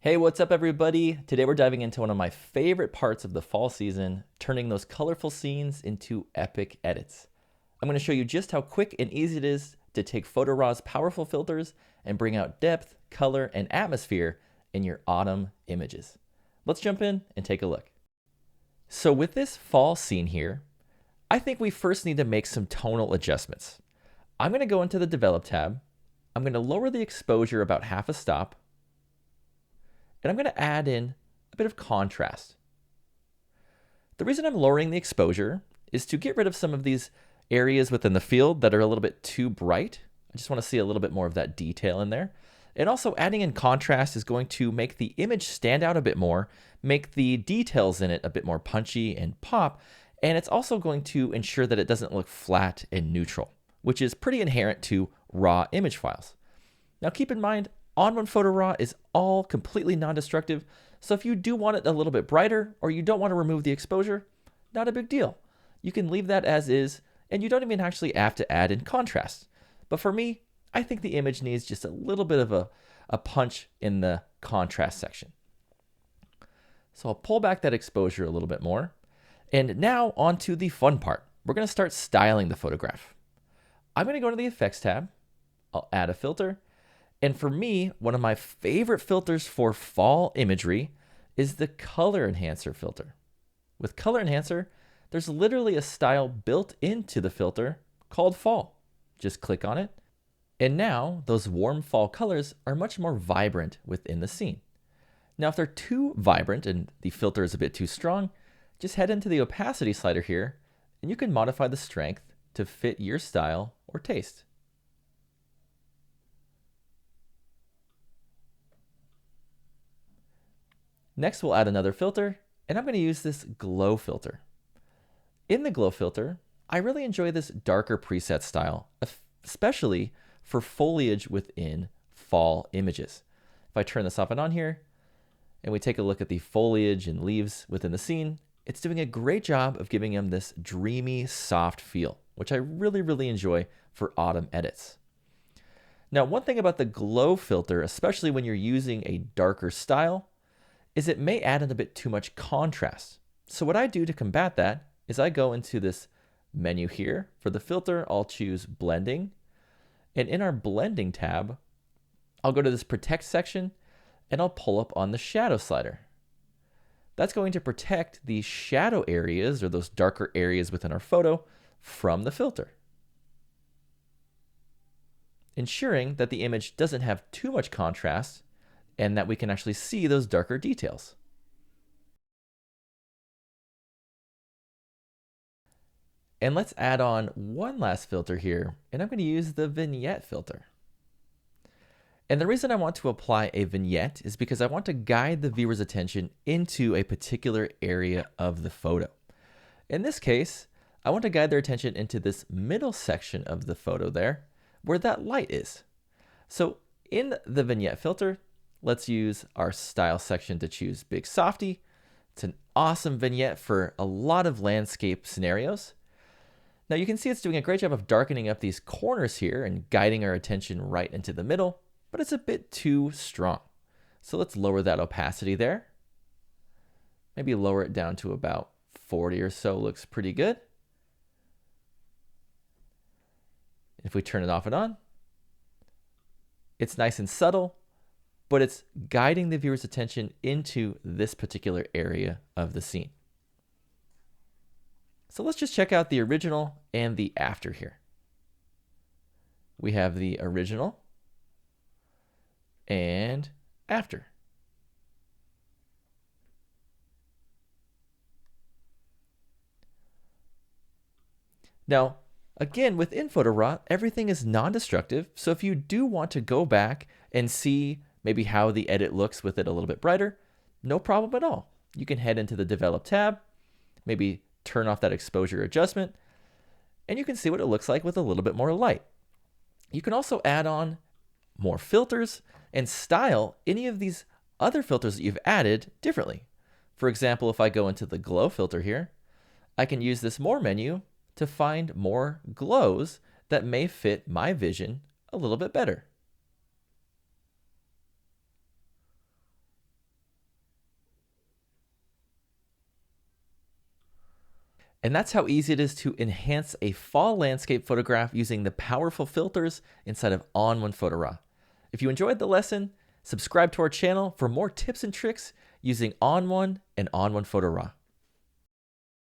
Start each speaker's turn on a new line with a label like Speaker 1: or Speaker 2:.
Speaker 1: Hey, what's up everybody? Today we're diving into one of my favorite parts of the fall season, turning those colorful scenes into epic edits. I'm going to show you just how quick and easy it is to take Photo RAW's powerful filters and bring out depth, color, and atmosphere in your autumn images. Let's jump in and take a look. So with this fall scene here, I think we first need to make some tonal adjustments. I'm going to go into the Develop tab. I'm going to lower the exposure about half a stop. And I'm going to add in a bit of contrast. The reason I'm lowering the exposure is to get rid of some of these areas within the field that are a little bit too bright. I just want to see a little bit more of that detail in there. And also adding in contrast is going to make the image stand out a bit more, make the details in it a bit more punchy and pop, and it's also going to ensure that it doesn't look flat and neutral, which is pretty inherent to raw image files. Now keep in mind, ON1 Photo RAW is all completely non-destructive, so if you do want it a little bit brighter or you don't want to remove the exposure, not a big deal. You can leave that as is, and you don't even actually have to add in contrast. But for me, I think the image needs just a little bit of a punch in the contrast section. So I'll pull back that exposure a little bit more. And now on to the fun part. We're going to start styling the photograph. I'm going to go to the Effects tab. I'll add a filter. And for me, one of my favorite filters for fall imagery is the Color Enhancer filter. With Color Enhancer, there's literally a style built into the filter called Fall. Just click on it. And now those warm fall colors are much more vibrant within the scene. Now, if they're too vibrant and the filter is a bit too strong, just head into the opacity slider here and you can modify the strength to fit your style or taste. Next, we'll add another filter, and I'm going to use this glow filter. In the glow filter, I really enjoy this darker preset style, especially for foliage within fall images. If I turn this off and on here, and we take a look at the foliage and leaves within the scene, it's doing a great job of giving them this dreamy, soft feel, which I really enjoy for autumn edits. Now, one thing about the glow filter, especially when you're using a darker style, is it may add in a bit too much contrast. So what I do to combat that is I go into this menu here. For the filter, I'll choose blending. And in our blending tab, I'll go to this protect section and I'll pull up on the shadow slider. That's going to protect the shadow areas or those darker areas within our photo from the filter, ensuring that the image doesn't have too much contrast and that we can actually see those darker details. And let's add on one last filter here, and I'm going to use the Vignette filter. And the reason I want to apply a vignette is because I want to guide the viewer's attention into a particular area of the photo. In this case, I want to guide their attention into this middle section of the photo there, where that light is. So in the Vignette filter, let's use our style section to choose Big Softy. It's an awesome vignette for a lot of landscape scenarios. Now you can see it's doing a great job of darkening up these corners here and guiding our attention right into the middle, but it's a bit too strong. So let's lower that opacity there. Maybe lower it down to about 40 or so, looks pretty good. If we turn it off and on, it's nice and subtle, but it's guiding the viewer's attention into this particular area of the scene. So let's just check out the original and the after here. We have the original and after. Now, again, within Photo RAW, everything is non-destructive. So if you do want to go back and see maybe how the edit looks with it a little bit brighter, no problem at all. You can head into the Develop tab, maybe turn off that exposure adjustment, and you can see what it looks like with a little bit more light. You can also add on more filters and style any of these other filters that you've added differently. For example, if I go into the glow filter here, I can use this more menu to find more glows that may fit my vision a little bit better. And that's how easy it is to enhance a fall landscape photograph using the powerful filters inside of ON1 Photo RAW. If you enjoyed the lesson, subscribe to our channel for more tips and tricks using ON1 and ON1 Photo RAW.